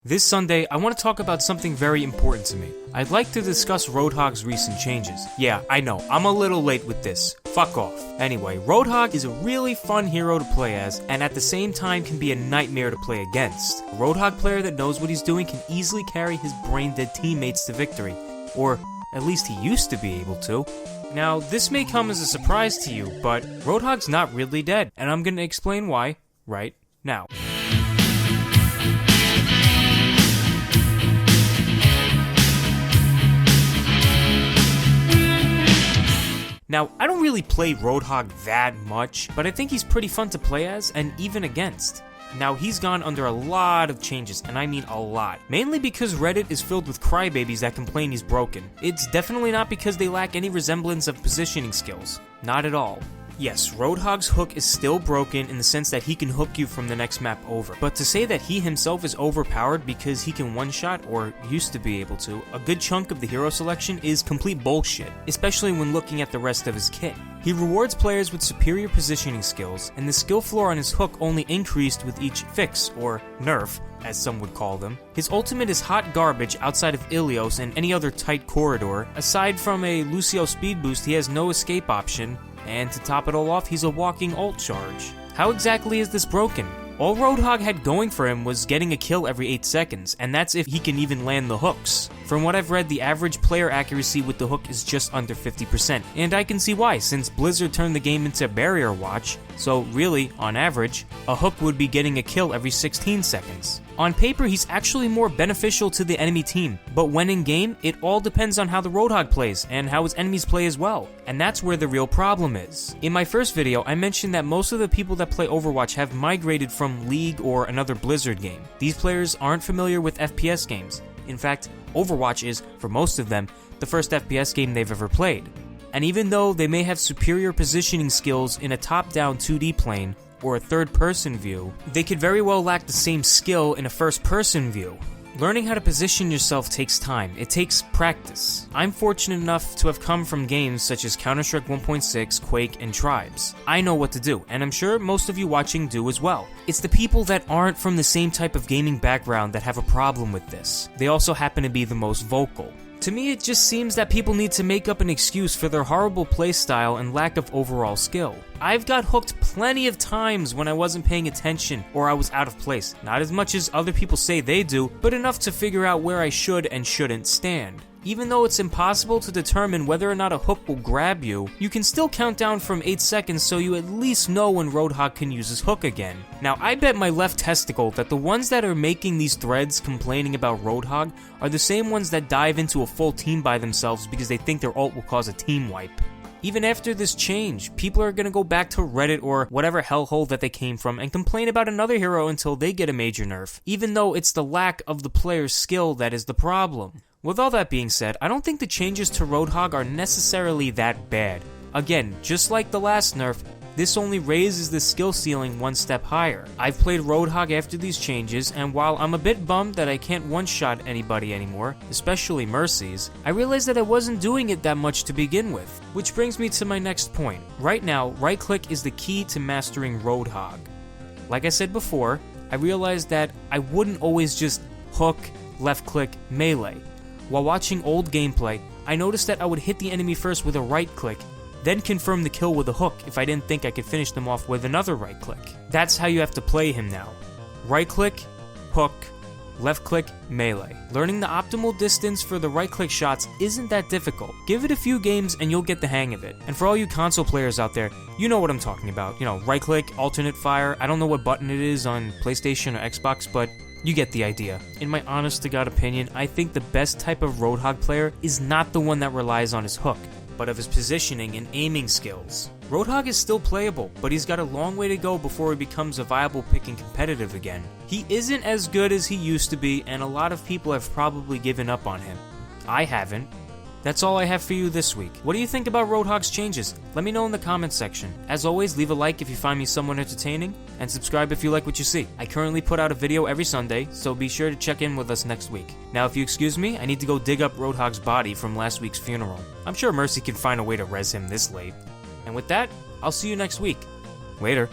This Sunday, I want to talk about something very important to me. I'd like to discuss Roadhog's recent changes. Yeah, I know, I'm a little late with this. Fuck off. Anyway, Roadhog is a really fun hero to play as, and at the same time can be a nightmare to play against. A Roadhog player that knows what he's doing can easily carry his brain-dead teammates to victory. Or, at least he used to be able to. Now, this may come as a surprise to you, but Roadhog's not really dead, and I'm gonna explain why right now. Now, I don't really play Roadhog that much, but I think he's pretty fun to play as, and even against. Now, he's gone under a lot of changes, and I mean a lot. Mainly because Reddit is filled with crybabies that complain he's broken. It's definitely not because they lack any resemblance of positioning skills. Not at all. Yes, Roadhog's hook is still broken in the sense that he can hook you from the next map over. But to say that he himself is overpowered because he can one-shot, or used to be able to, a good chunk of the hero selection is complete bullshit, especially when looking at the rest of his kit. He rewards players with superior positioning skills, and the skill floor on his hook only increased with each fix, or nerf, as some would call them. His ultimate is hot garbage outside of Ilios and any other tight corridor. Aside from a Lucio speed boost, he has no escape option. And to top it all off, he's a walking ult charge. How exactly is this broken? All Roadhog had going for him was getting a kill every 8 seconds, and that's if he can even land the hooks. From what I've read, the average player accuracy with the hook is just under 50%, and I can see why, since Blizzard turned the game into barrier watch, so really, on average, a hook would be getting a kill every 16 seconds. On paper, he's actually more beneficial to the enemy team, but when in game, it all depends on how the Roadhog plays, and how his enemies play as well, and that's where the real problem is. In my first video, I mentioned that most of the people that play Overwatch have migrated from League or another Blizzard game. These players aren't familiar with FPS games. In fact, Overwatch is, for most of them, the first FPS game they've ever played. And even though they may have superior positioning skills in a top-down 2D plane, or a third-person view, they could very well lack the same skill in a first-person view. Learning how to position yourself takes time. It takes practice. I'm fortunate enough to have come from games such as Counter-Strike 1.6, Quake, and Tribes. I know what to do, and I'm sure most of you watching do as well. It's the people that aren't from the same type of gaming background that have a problem with this. They also happen to be the most vocal. To me, it just seems that people need to make up an excuse for their horrible playstyle and lack of overall skill. I've got hooked plenty of times when I wasn't paying attention or I was out of place. Not as much as other people say they do, but enough to figure out where I should and shouldn't stand. Even though it's impossible to determine whether or not a hook will grab you, you can still count down from 8 seconds so you at least know when Roadhog can use his hook again. Now, I bet my left testicle that the ones that are making these threads complaining about Roadhog are the same ones that dive into a full team by themselves because they think their ult will cause a team wipe. Even after this change, people are gonna go back to Reddit or whatever hellhole that they came from and complain about another hero until they get a major nerf, even though it's the lack of the player's skill that is the problem. With all that being said, I don't think the changes to Roadhog are necessarily that bad. Again, just like the last nerf, this only raises the skill ceiling one step higher. I've played Roadhog after these changes, and while I'm a bit bummed that I can't one-shot anybody anymore, especially Mercies, I realized that I wasn't doing it that much to begin with. Which brings me to my next point. Right now, right-click is the key to mastering Roadhog. Like I said before, I realized that I wouldn't always just hook, left-click, melee. While watching old gameplay, I noticed that I would hit the enemy first with a right-click, then confirm the kill with a hook if I didn't think I could finish them off with another right-click. That's how you have to play him now. Right-click, hook, left-click, melee. Learning the optimal distance for the right-click shots isn't that difficult. Give it a few games and you'll get the hang of it. And for all you console players out there, you know what I'm talking about. You know, right-click, alternate fire, I don't know what button it is on PlayStation or Xbox, but you get the idea. In my honest-to-God opinion, I think the best type of Roadhog player is not the one that relies on his hook, but of his positioning and aiming skills. Roadhog is still playable, but he's got a long way to go before he becomes a viable pick and competitive again. He isn't as good as he used to be, and a lot of people have probably given up on him. I haven't. That's all I have for you this week. What do you think about Roadhog's changes? Let me know in the comments section. As always, leave a like if you find me somewhat entertaining, and subscribe if you like what you see. I currently put out a video every Sunday, so be sure to check in with us next week. Now, if you excuse me, I need to go dig up Roadhog's body from last week's funeral. I'm sure Mercy can find a way to res him this late. And with that, I'll see you next week. Later.